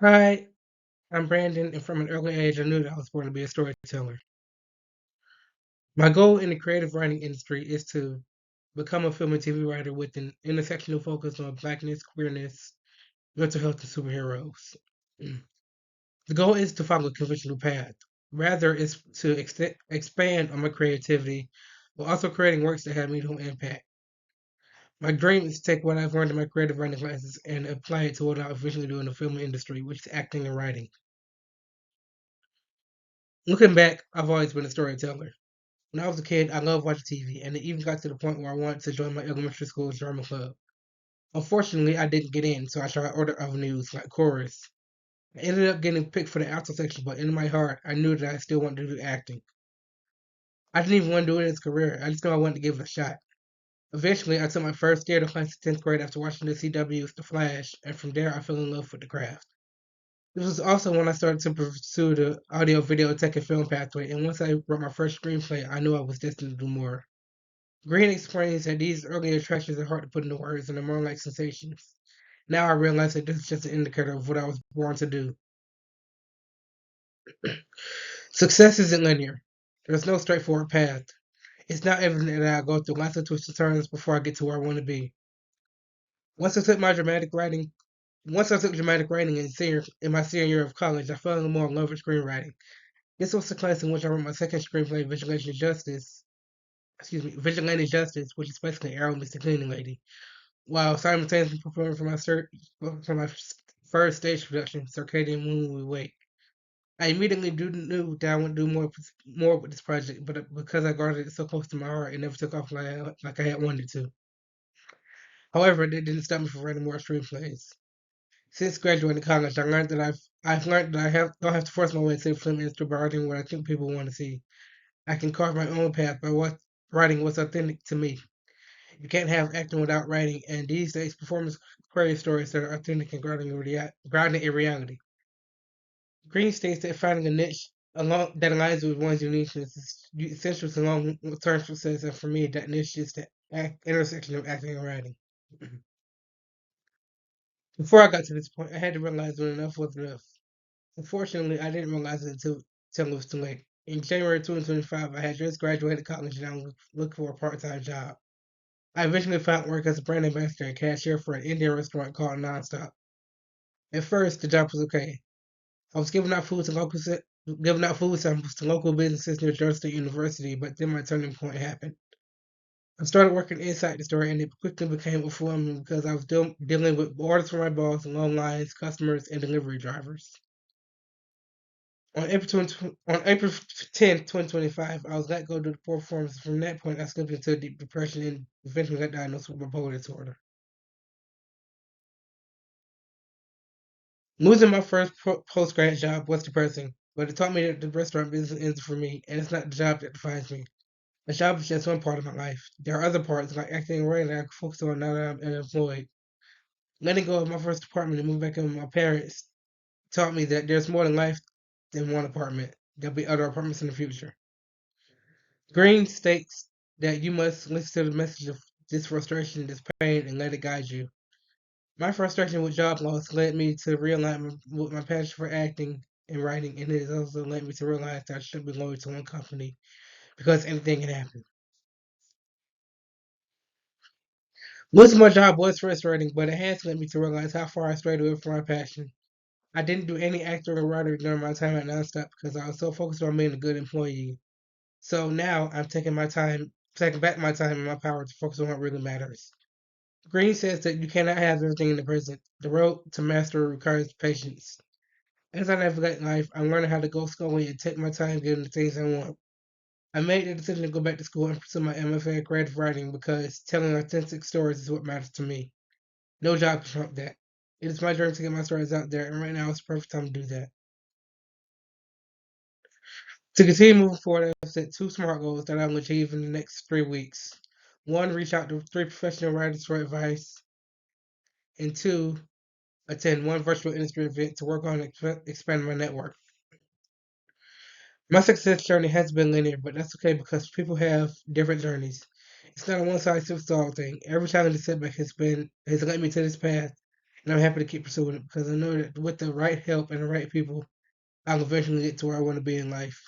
Hi, I'm Brandon, and from an early age, I knew that I was born to be a storyteller. My goal in the creative writing industry is to become a film and TV writer with an intersectional focus on blackness, queerness, mental health, and superheroes. The goal is to follow a conventional path. Rather, it's to expand on my creativity while also creating works that have meaningful impact. My dream is to take what I've learned in my creative writing classes and apply it to what I'll eventually do in the film industry, which is acting and writing. Looking back, I've always been a storyteller. When I was a kid, I loved watching TV, and it even got to the point where I wanted to join my elementary school's drama club. Unfortunately, I didn't get in, so I tried other avenues like chorus. I ended up getting picked for the alto section, but in my heart, I knew that I still wanted to do acting. I didn't even want to do it as a career. I just knew I wanted to give it a shot. Eventually, I took my first theater class in 10th grade after watching the CW's The Flash, and from there, I fell in love with the craft. This was also when I started to pursue the audio, video, tech, and film pathway, and once I wrote my first screenplay, I knew I was destined to do more. Green explains that these early attractions are hard to put into words and are more like sensations. Now I realize that this is just an indicator of what I was born to do. Success isn't linear. There's no straightforward path. It's not evident that I go through lots of twists and turns before I get to where I want to be. Once I took my dramatic writing, Once I took dramatic writing in my senior year of college, I fell more in love with screenwriting. This was the class in which I wrote my second screenplay, Vigilante Justice, which is basically Aramis the Cleaning Lady, while simultaneously preparing for my first stage production, Circadian Moon We Wait. I immediately knew that I would do more with this project, but because I guarded it so close to my heart, it never took off like I had wanted to. However, it didn't stop me from writing more screenplays. Since graduating college, I've learned that don't have to force my way into the film industry by writing what I think people want to see. I can carve my own path by writing what's authentic to me. You can't have acting without writing, and these days, performers create stories that are authentic and grounded in reality. Green states that finding a niche that aligns with one's uniqueness is essential to long-term success, and for me, that niche is the intersection of acting and writing. Before I got to this point, I had to realize when enough was enough. Unfortunately, I didn't realize it until it was too late. In January 2025, I had just graduated college and I was looking for a part-time job. I eventually found work as a brand ambassador and cashier for an Indian restaurant called Nonstop. At first, the job was okay. I was giving out food samples to local businesses near Georgia State University, but then my turning point happened. I started working inside the store, and it quickly became overwhelming because I was dealing with orders from my boss, long lines, customers, and delivery drivers. On April 10th, 2025, I was let go due to poor performance. From that point, I slipped into a deep depression and eventually got diagnosed with bipolar disorder. Losing my first post grad job was depressing, but it taught me that the restaurant business isn't for me, and it's not the job that defines me. The job is just one part of my life. There are other parts, like acting and writing, that I can focus on now that I'm unemployed. Letting go of my first apartment and moving back in with my parents taught me that there's more to life than one apartment. There'll be other apartments in the future. Green states that you must listen to the message of this frustration, this pain, and let it guide you. My frustration with job loss led me to realign with my passion for acting and writing, and it has also led me to realize that I shouldn't be loyal to one company because anything can happen. Losing my job was frustrating, but it has led me to realize how far I strayed away from my passion. I didn't do any acting or writing during my time at Nonstop because I was so focused on being a good employee. So now I'm taking back my time and my power to focus on what really matters. Green says that you cannot have everything in the present. The road to mastery requires patience. As I navigate life, I'm learning how to go slowly and take my time getting the things I want. I made the decision to go back to school and pursue my MFA in creative writing because telling authentic stories is what matters to me. No job can trump that. It is my dream to get my stories out there, and right now is the perfect time to do that. To continue moving forward, I've set two SMART goals that I will achieve in the next 3 weeks. One, reach out to three professional writers for advice, and two, attend one virtual industry event to work on expanding my network. My success journey has been linear, but that's okay because people have different journeys. It's not a one size fits all thing. Every challenge and setback has led me to this path, and I'm happy to keep pursuing it because I know that with the right help and the right people, I'll eventually get to where I want to be in life.